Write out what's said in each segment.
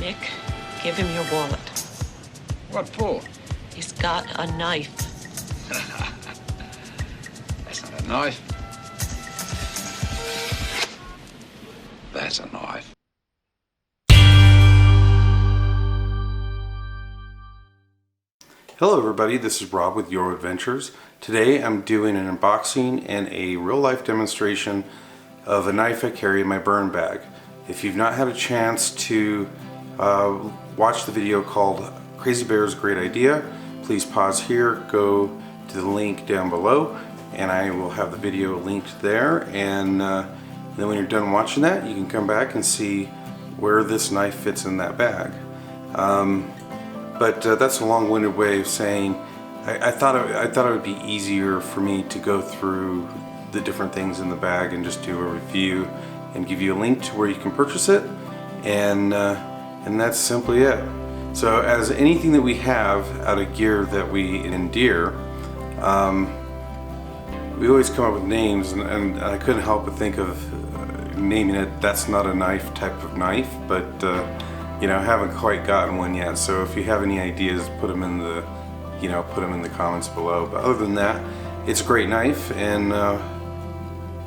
Nick, give him your wallet. What for? He's got a knife. That's not a knife. That's a knife. Hello everybody, this is Rob with Yoro Adventures. Today I'm doing an unboxing and a real-life demonstration of a knife I carry in my burn bag. If you've not had a chance to watch the video called Crazy Bear's Great Idea, please pause here, go to the link down below, and I will have the video linked there, and then when you're done watching that, you can come back and see where this knife fits in that bag. But that's a long-winded way of saying I thought it would be easier for me to go through the different things in the bag and just do a review and give you a link to where you can purchase it, and that's simply it. So as anything that we have out of gear that we endear, we always come up with names, and I couldn't help but think of naming it That's Not a Knife type of knife, but you know, I haven't quite gotten one yet. So if you have any ideas, put them in the comments below. But other than that, it's a great knife, and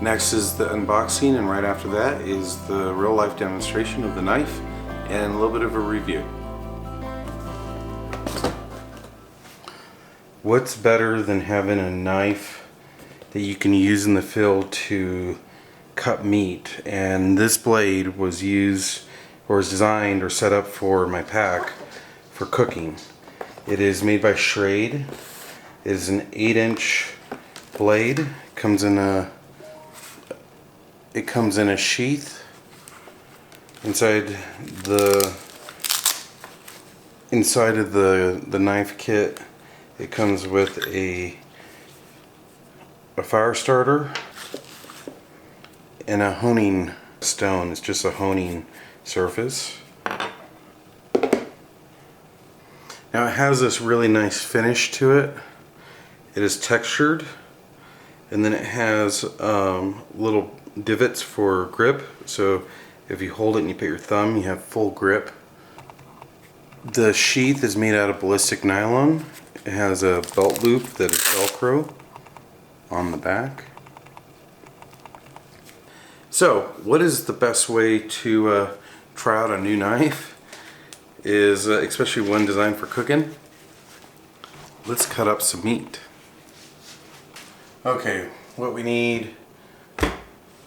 next is the unboxing, and right after that is the real life demonstration of the knife and a little bit of a review. What's better than having a knife that you can use in the field to cut meat? And this blade was used or is designed or set up for my pack for cooking. It is made by Schrade. It is an 8-inch blade. It comes in a sheath. Inside of the knife kit, it comes with a fire starter and a honing stone. It's just a honing surface. Now it has this really nice finish to it. It is textured, and then it has little divots for grip, so if you hold it and you put your thumb, you have full grip. The sheath is made out of ballistic nylon. It has a belt loop that is Velcro on the back. So what is the best way to try out a new knife? Is especially one designed for cooking. Let's cut up some meat. Okay, what we need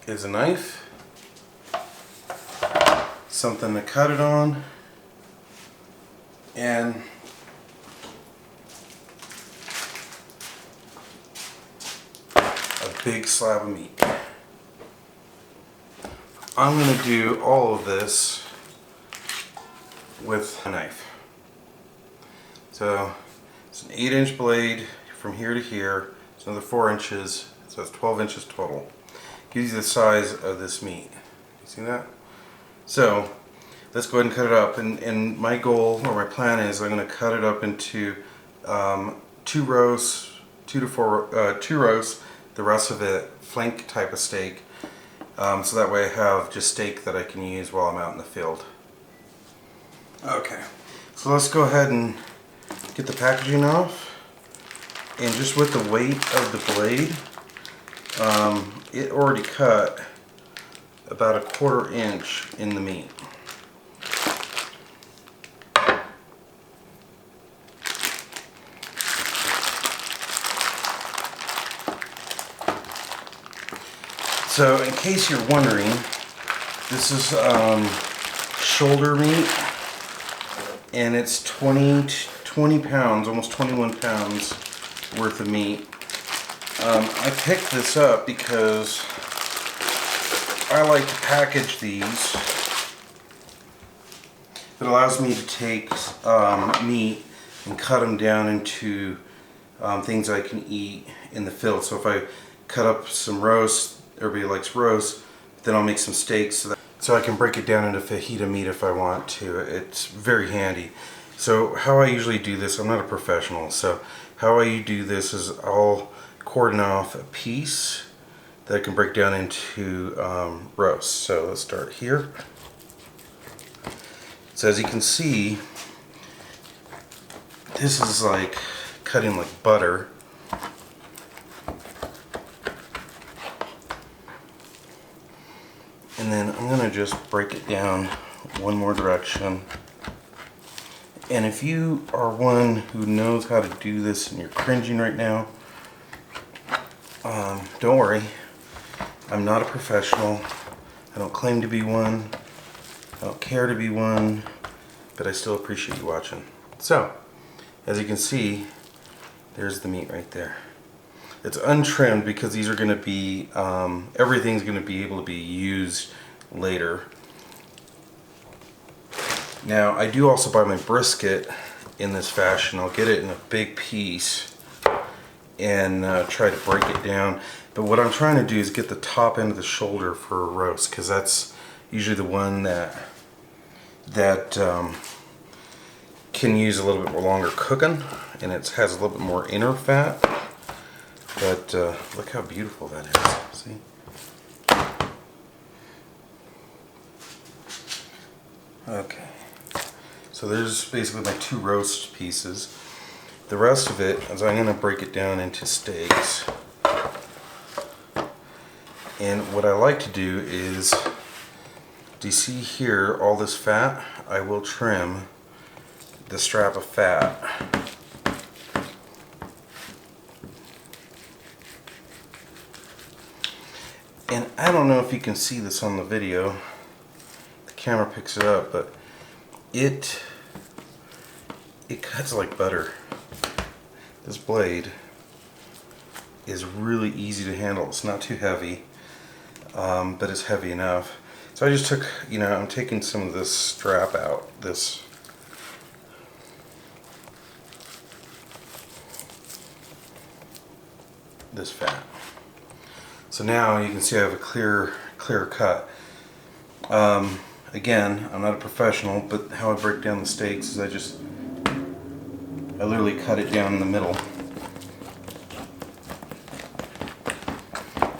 is a knife, something to cut it on, and a big slab of meat. I'm going to do all of this with a knife. So it's an 8-inch blade from here to here. It's another 4 inches, so it's 12 inches total. Gives you the size of this meat. You see that? So let's go ahead and cut it up. And my goal, or my plan is, I'm going to cut it up into 2 roasts, 2 roasts. The rest of it flank type of steak. So that way I have just steak that I can use while I'm out in the field. Okay, so let's go ahead and get the packaging off. And just with the weight of the blade, it already cut about a 1/4 inch in the meat. So in case you're wondering, this is shoulder meat, and it's 20 pounds, almost 21 pounds worth of meat. I picked this up because I like to package these. It allows me to take meat and cut them down into things I can eat in the field. So if I cut up some roast, everybody likes roast, then I'll make some steaks so I can break it down into fajita meat if I want to. It's very handy. So how I usually do this, I'm not a professional, so how I do this is I'll cordon off a piece that I can break down into roast. So let's start here. So as you can see, this is like cutting like butter. And then I'm going to just break it down one more direction. And if you are one who knows how to do this and you're cringing right now, don't worry. I'm not a professional. I don't claim to be one. I don't care to be one. But I still appreciate you watching. So, as you can see, there's the meat right there. It's untrimmed because these are going to be, everything's going to be able to be used later. Now, I do also buy my brisket in this fashion. I'll get it in a big piece and try to break it down. But what I'm trying to do is get the top end of the shoulder for a roast, because that's usually the one that can use a little bit more longer cooking, and it has a little bit more inner fat. But look how beautiful that is. See? Okay. So there's basically my 2 roast pieces. The rest of it is I'm going to break it down into steaks. And what I like to do is, do you see here all this fat? I will trim the strap of fat. And I don't know if you can see this on the video. The camera picks it up, but it cuts like butter. This blade is really easy to handle. It's not too heavy, but it's heavy enough. So I just took, I'm taking some of this strap out, this fat. So now you can see I have a clear cut. Again, I'm not a professional, but how I break down the steaks is I literally cut it down in the middle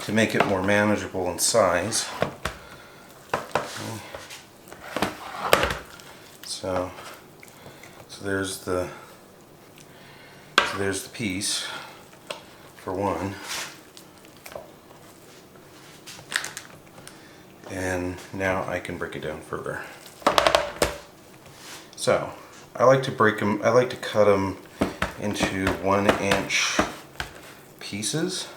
to make it more manageable in size. So there's the piece for one. And now I can break it down further. So I like to cut them into 1-inch pieces.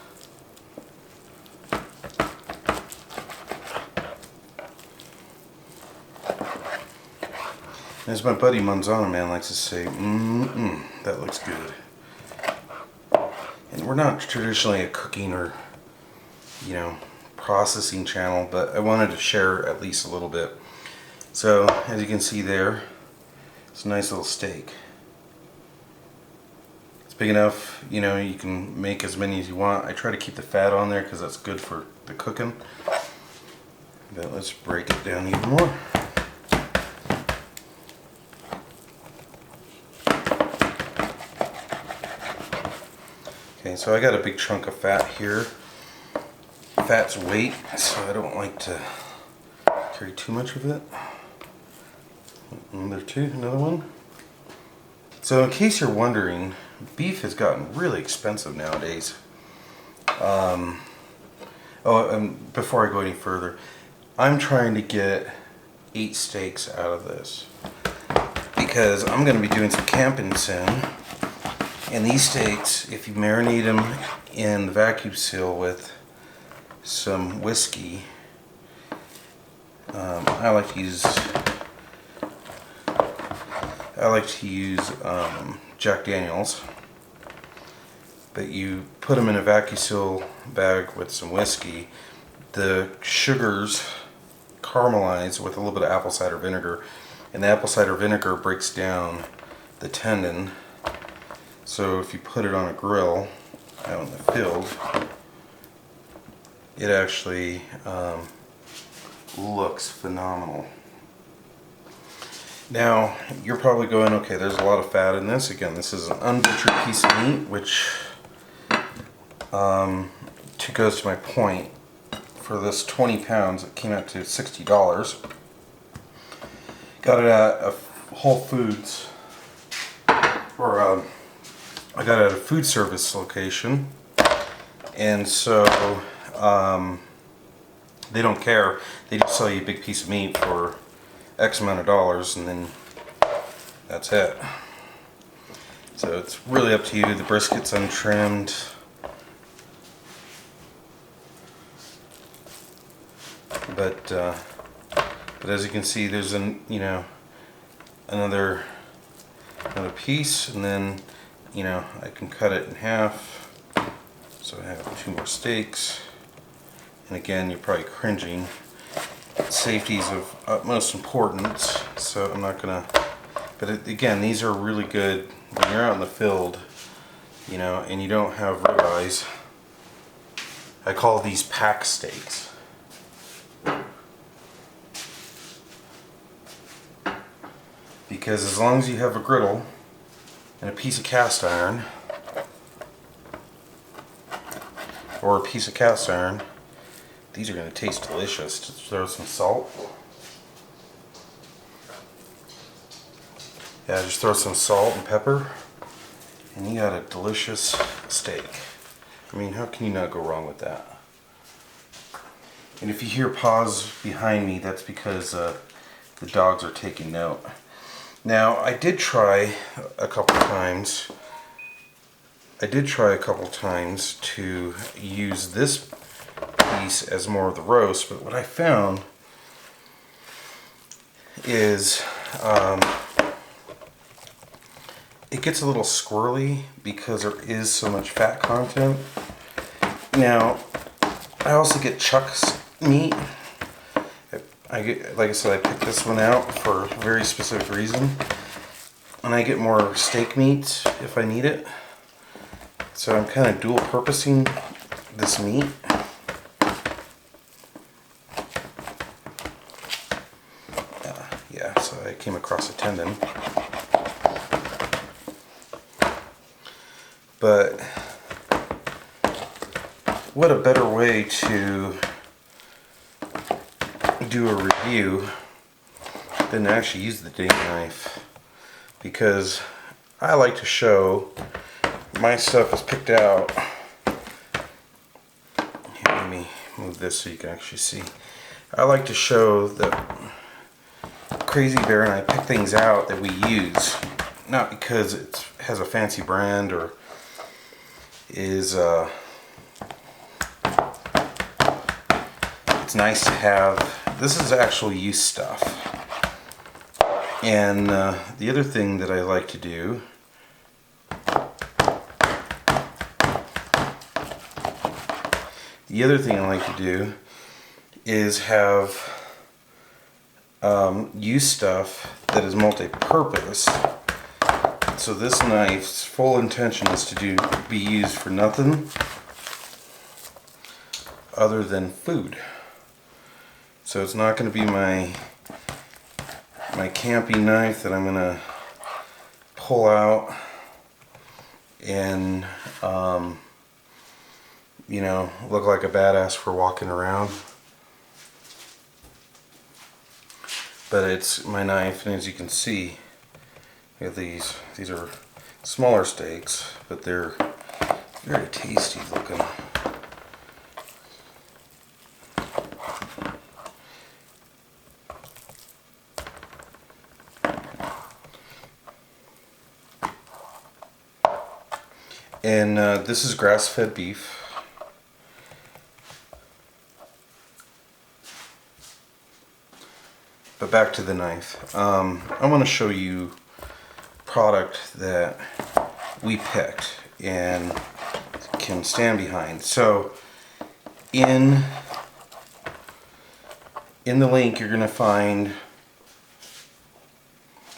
As my buddy Manzano Man likes to say, that looks good. And we're not traditionally a cooking or, processing channel, but I wanted to share at least a little bit. So as you can see there, it's a nice little steak. It's big enough, you can make as many as you want. I try to keep the fat on there because that's good for the cooking. But let's break it down even more. Okay, so I got a big chunk of fat here. Fat's weight, so I don't like to carry too much of it. Another one. So in case you're wondering, beef has gotten really expensive nowadays. And before I go any further, I'm trying to get 8 steaks out of this because I'm going to be doing some camping soon. And these steaks, if you marinate them in the vacuum seal with some whiskey, I like to use Jack Daniels, but you put them in a vacuum seal bag with some whiskey. The sugars caramelize with a little bit of apple cider vinegar, and the apple cider vinegar breaks down the tendon. So if you put it on a grill out in the field, it actually looks phenomenal. Now, you're probably going, okay, there's a lot of fat in this. Again, this is an unbutchered piece of meat, which goes to my point. For this 20 pounds, it came out to $60. Got it at Whole Foods, or I got it at a food service location, and so they don't care. They just sell you a big piece of meat for X amount of dollars, and then that's it. So it's really up to you. The brisket's untrimmed. But as you can see, there's another piece, and then I can cut it in half. So I have 2 more steaks. And again, you're probably cringing. Safety is of utmost importance, so I'm not gonna. But again, these are really good when you're out in the field, and you don't have ribeyes. I call these pack steaks. Because as long as you have a griddle and a piece of cast iron, or a piece of cast iron, these are going to taste delicious. Just throw some salt. Yeah, just throw some salt and pepper, and you got a delicious steak. I mean, how can you not go wrong with that? And if you hear paws behind me, that's because the dogs are taking note. Now, I did try a couple times to use this piece as more of the roast, but what I found is it gets a little squirrely because there is so much fat content. Now, I also get chuck's meat. Like I said, I picked this one out for a very specific reason, and I get more steak meat if I need it. So I'm kind of dual purposing this meat. Yeah, so I came across a tendon. But what a better way to do a review than to actually use the date knife, because I like to show my stuff is picked out. Here, let me move this so you can actually see. I like to show that Crazy Bear and I pick things out that we use, not because it has a fancy brand or is it's nice to have. This is actual use stuff. And the other thing that I like to do is have use stuff that is multi-purpose. So this knife's full intention is to be used for nothing other than food. So it's not going to be my camping knife that I'm going to pull out and look like a badass for walking around. But it's my knife, and as you can see, I have these are smaller steaks, but they're very tasty looking. And this is grass-fed beef. But back to the knife. I want to show you product that we picked and can stand behind. So in the link you're going to find,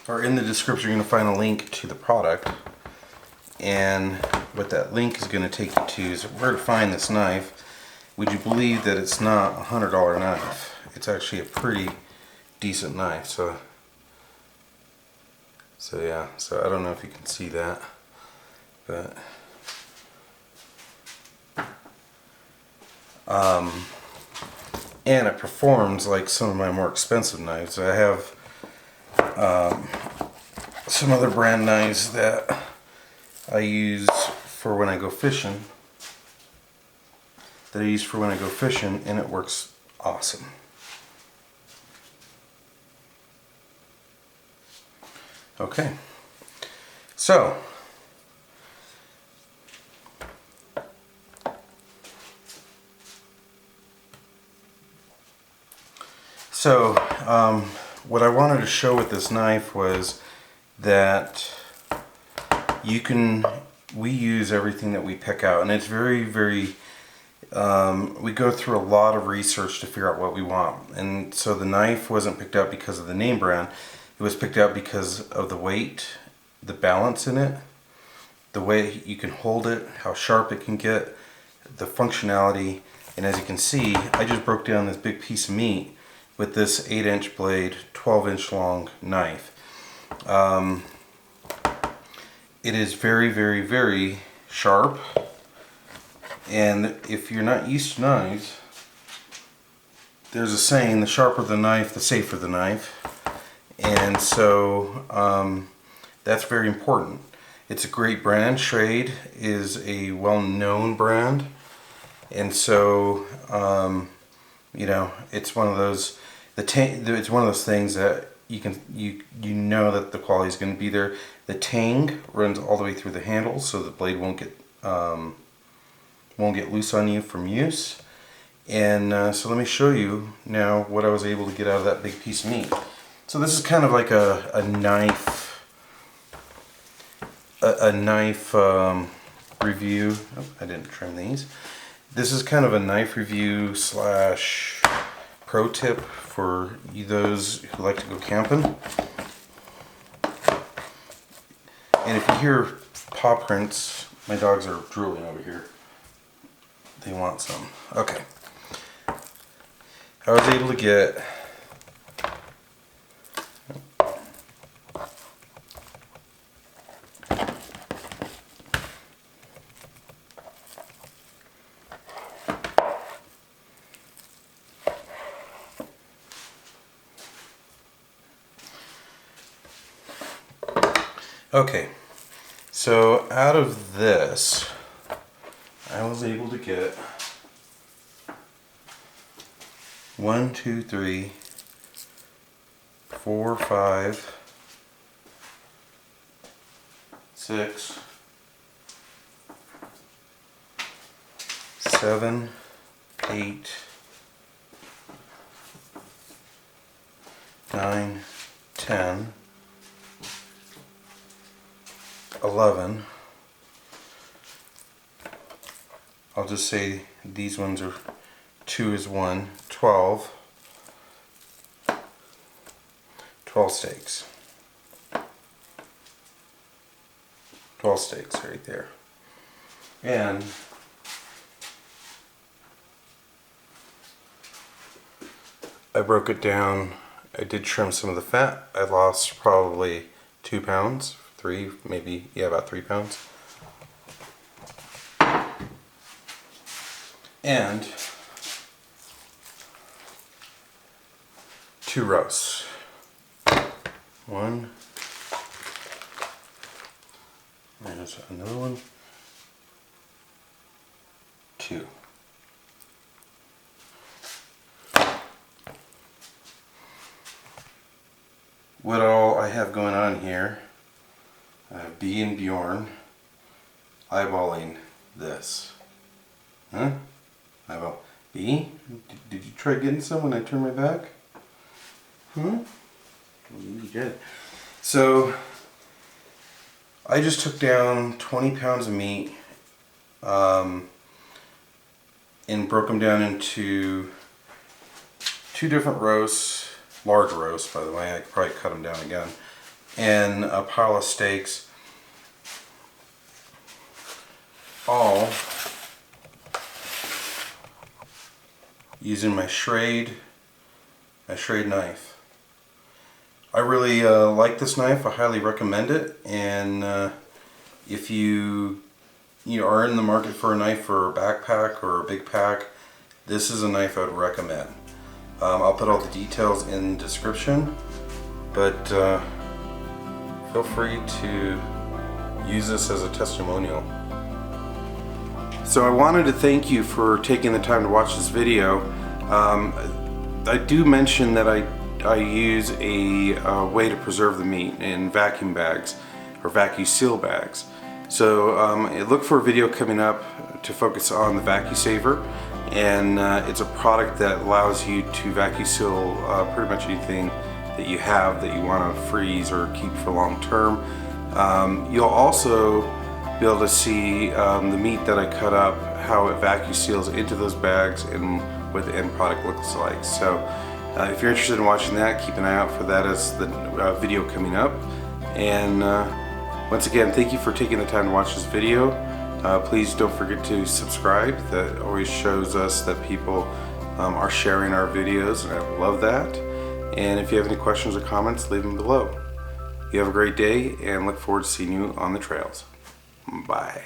or in the description you're going to find a link to the product, and what that link is going to take you to is where to find this knife. Would you believe that it's not a $100 knife? It's actually a pretty decent knife. So yeah, so I don't know if you can see that, but and it performs like some of my more expensive knives. I have some other brand knives that I use for when I go fishing. And it works awesome. Okay, so what I wanted to show with this knife was that we use everything that we pick out, and it's very, very, we go through a lot of research to figure out what we want. And so the knife wasn't picked out because of the name brand, it was picked out because of the weight, the balance in it, the way you can hold it, how sharp it can get, the functionality. And as you can see, I just broke down this big piece of meat with this 8-inch blade, 12-inch long knife. It is very, very, very sharp, and if you're not used to knives, there's a saying, the sharper the knife, the safer the knife. And so that's very important. It's a great brand. Schrade is a well-known brand, and so you know, it's one of those it's one of those things that you know that the quality is going to be there. The tang runs all the way through the handle, so the blade won't get loose on you from use. And so let me show you now what I was able to get out of that big piece of meat. So this is kind of like a knife review. Oh, I didn't trim these. This is kind of a knife review slash pro tip for those who like to go camping. And if you hear paw prints, my dogs are drooling over here. They want some. Okay. I was able to get okay, so out of this, I was able to get 1, 2, 3, 4, 5, 6, 7, 8, 9, 10, 11. I'll just say these ones are 2 is 1, 12. 12 steaks. 12 steaks right there. And I broke it down. I did trim some of the fat. I lost probably 2 pounds, 3, maybe, yeah, about 3 pounds. And 2 roasts. 1. There's another one. 2. What all I have going on here, I have B and Bjorn eyeballing this. Huh? Eyeball. B? Did you try getting some when I turned my back? Huh? You did. So, I just took down 20 pounds of meat and broke them down into 2 different roasts, large roasts by the way, I could probably cut them down again, and a pile of steaks, all using my Schrade knife. I really like this knife. I highly recommend it. And if you are in the market for a knife for a backpack or a big pack, this is a knife I would recommend. I'll put all the details in the description. but feel free to use this as a testimonial. So I wanted to thank you for taking the time to watch this video. I do mention that I use a way to preserve the meat in vacuum bags or vacuum seal bags. So look for a video coming up to focus on the VacuSaver, and it's a product that allows you to vacuum seal pretty much anything that you have that you want to freeze or keep for long term. You'll also be able to see the meat that I cut up, how it vacuum seals into those bags and what the end product looks like. So if you're interested in watching that, keep an eye out for that as the video coming up. And once again, thank you for taking the time to watch this video. Please don't forget to subscribe. That always shows us that people are sharing our videos, and I love that. And if you have any questions or comments, leave them below. You have a great day, and look forward to seeing you on the trails. Bye.